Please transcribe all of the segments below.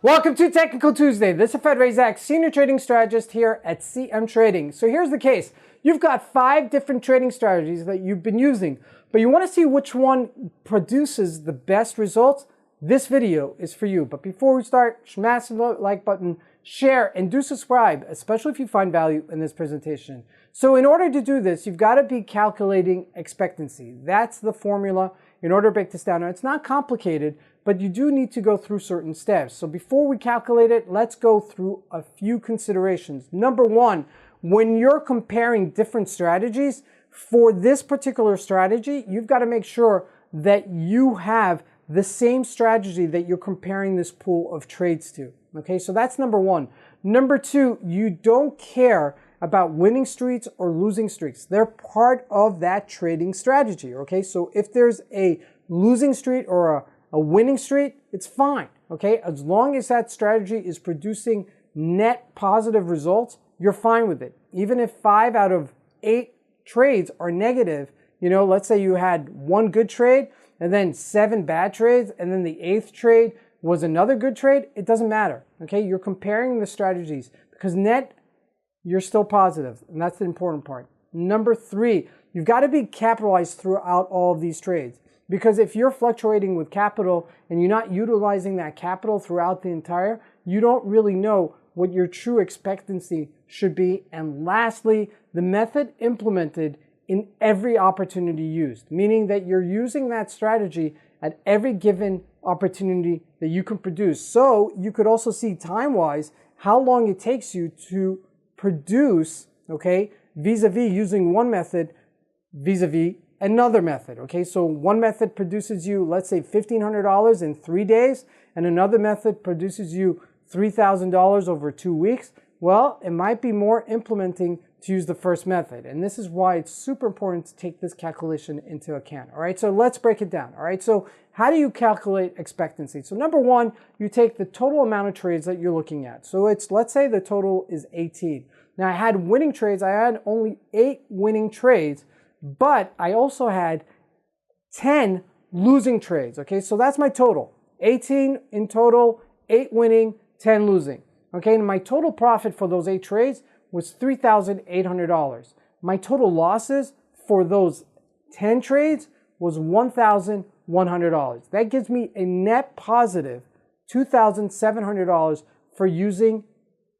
Welcome to Technical Tuesday. This is Fed Zach, Senior Trading Strategist here at CMTrading. So here's the case. You've got 5 different trading strategies that you've been using, but you want to see which one produces the best results. This video is for you. But before we start, smash the like button, share, and do subscribe, especially if you find value in this presentation. So in order to do this, you've got to be calculating expectancy. That's the formula in order to break this down. Now, it's not complicated, but you do need to go through certain steps. So before we calculate it, let's go through a few considerations. Number one, when you're comparing different strategies, for this particular strategy, you've got to make sure that you have the same strategy that you're comparing this pool of trades to. Okay, so that's number one. Number two, you don't care about winning streaks or losing streaks. They're part of that trading strategy. Okay, so if there's a losing streak or a winning streak, it's fine. Okay, as long as that strategy is producing net positive results, you're fine with it. Even if 5 out of 8 trades are negative, let's say you had 1 good trade and then 7 bad trades, and then the 8th trade was another good trade, it doesn't matter. Okay, you're comparing the strategies because net, you're still positive, and that's the important part. Number 3, you've got to be capitalized throughout all of these trades, because if you're fluctuating with capital and you're not utilizing that capital throughout the entire, you don't really know what your true expectancy should be. And lastly, the method implemented in every opportunity used, meaning that you're using that strategy at every given opportunity that you can produce. So you could also see time-wise how long it takes you to produce, okay, vis-a-vis using one method vis-a-vis another method. Okay, so one method produces you, let's say, $1,500 in 3 days, and another method produces you $3,000 over 2 weeks. Well, it might be more implementing to use the first method, and this is why it's super important to take this calculation into account. All right, so let's break it down. All right, so how do you calculate expectancy? So number one, you take the total amount of trades that you're looking at. So let's say the total is 18. Now I had winning trades. I had only 8 winning trades, but I also had 10 losing trades. Okay, so that's my total. 18 in total, 8 winning, 10 losing. Okay, and my total profit for those 8 trades was $3,800. My total losses for those 10 trades was $1,100. That gives me a net positive $2,700 for using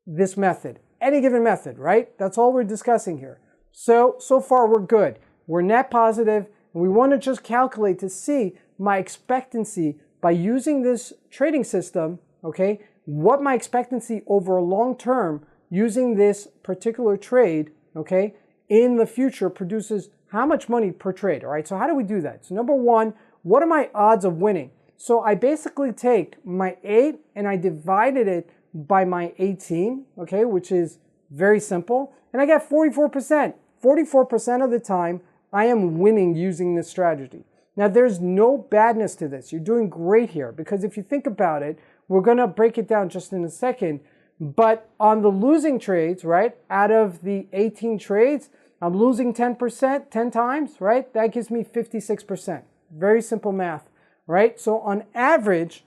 this method. Any given method, right? That's all we're discussing here. So far we're good. We're net positive, and we want to just calculate to see my expectancy by using this trading system, okay, what my expectancy over a long term using this particular trade, okay, in the future produces how much money per trade. All right, so how do we do that? So number one, what are my odds of winning? So I basically take my 8 and I divided it by my 18, okay, which is very simple, and I get 44%. 44% of the time I am winning using this strategy. Now there's no badness to this. You're doing great here, because if you think about it, we're going to break it down just in a second. But on the losing trades, right, out of the 18 trades, I'm losing 10%, 10 times, right? That gives me 56%. Very simple math, right? So on average,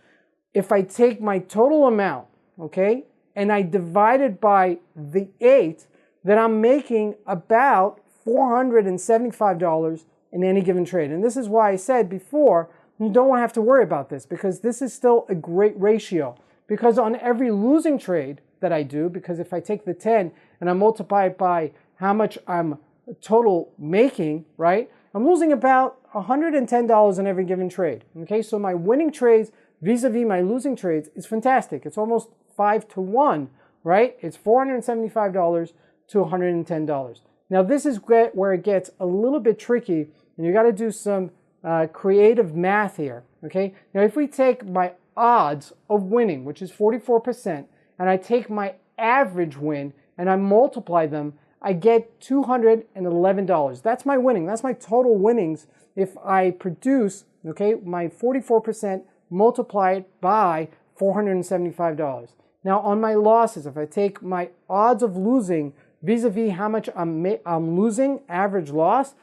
if I take my total amount, okay, and I divide it by the 8, then I'm making about $475 in any given trade. And this is why I said before, you don't want to have to worry about this, because this is still a great ratio. Because on every losing trade that I do, because if I take the 10 and I multiply it by how much I'm total making, right, I'm losing about $110 in every given trade. Okay, so my winning trades vis-a-vis my losing trades is fantastic. It's almost 5 to 1, right? It's $475 to $110. Now this is where it gets a little bit tricky, and you got to do some creative math here. Okay, now if we take my odds of winning, which is 44%, and I take my average win and I multiply them, I get $211. That's my winning. That's my total winnings if I produce, okay, my 44% multiplied by $475. Now on my losses, if I take my odds of losing vis-a-vis how much I'm losing, average loss,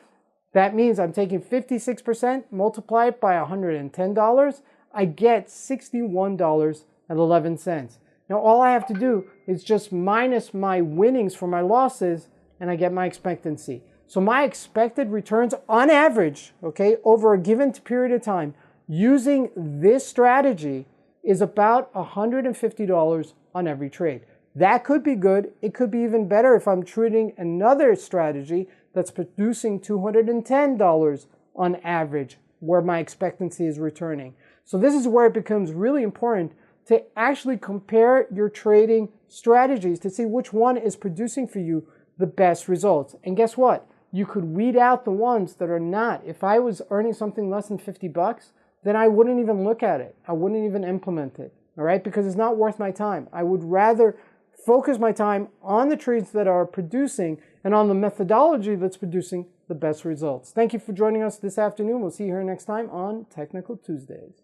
that means I'm taking 56%, multiply it by $110, I get $61 at 11 cents. Now all I have to do is just minus my winnings for my losses, and I get my expectancy. So my expected returns on average, okay, over a given period of time, using this strategy is about $150 on every trade. That could be good. It could be even better if I'm trading another strategy that's producing $210 on average, where my expectancy is returning. So this is where it becomes really important to actually compare your trading strategies to see which one is producing for you the best results. And guess what? You could weed out the ones that are not. If I was earning something less than 50 bucks, then I wouldn't even look at it. I wouldn't even implement it, all right? Because it's not worth my time. I would rather focus my time on the trades that are producing and on the methodology that's producing the best results. Thank you for joining us this afternoon. We'll see you here next time on Technical Tuesdays.